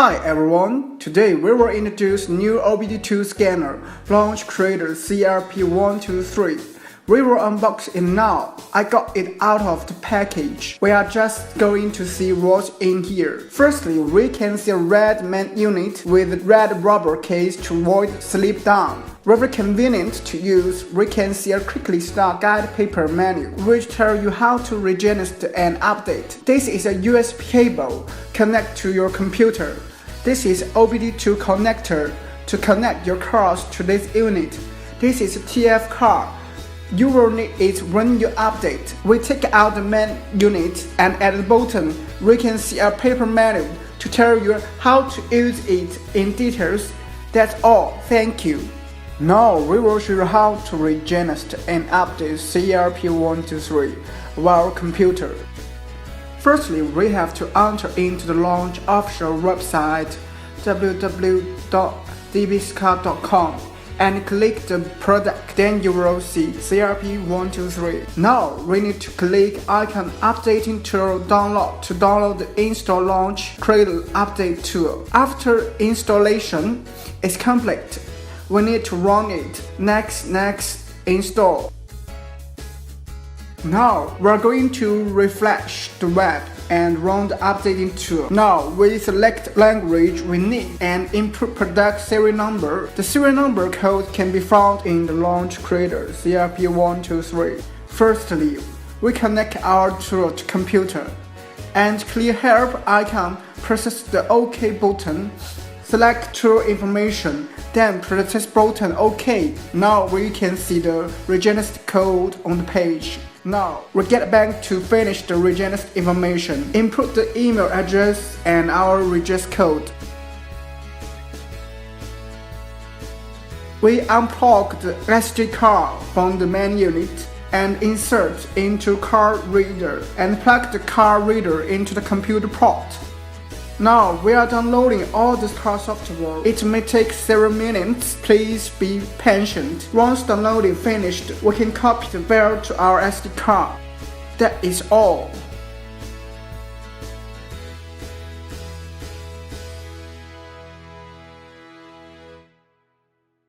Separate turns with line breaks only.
Hi everyone, today we will introduce new OBDII scanner, launch creator CRP123. We will unbox it now. I got it out of the package. We are just going to see what's in here. Firstly, we can see a red main unit with red rubber case to avoid slip down. Very convenient to use. We can see a quickly start guide paper manual, which tells you how to register and update. This is a USB cable connect to your computer. This is OBDII connector to connect your cards to this unit. This is a TF card. You will need it when you update. We take out the main unit and at the bottom we can see a paper manual to tell you how to use it in details. That's all. Thank you. Now we will show you how to register and update CRP123 via computer. Firstly, we have to enter into the launch official website www.dbscar.com and click the product. Then you will see CRP123. Now we need to click icon updating tool download to download the install launch creator update tool. After installation is complete, we need to run it. Next, install. Now we are going to refresh the web and run the updating tool. Now we select language we need and input product serial number. The serial number code can be found in the launch creator CRP123. Firstly, we connect our tool to computer and click help icon, press the OK button, select tool information, then press this button OK. Now we can see the register code on the page. Now we get back to finish the register information. Input the email address and our register code. We unplug the SD card from the main unit and insert into card reader and plug the card reader into the computer port. Now we are downloading all this card software. It may take several minutes. Please be patient. Once downloading finished, we can copy the file to our SD card. That is all.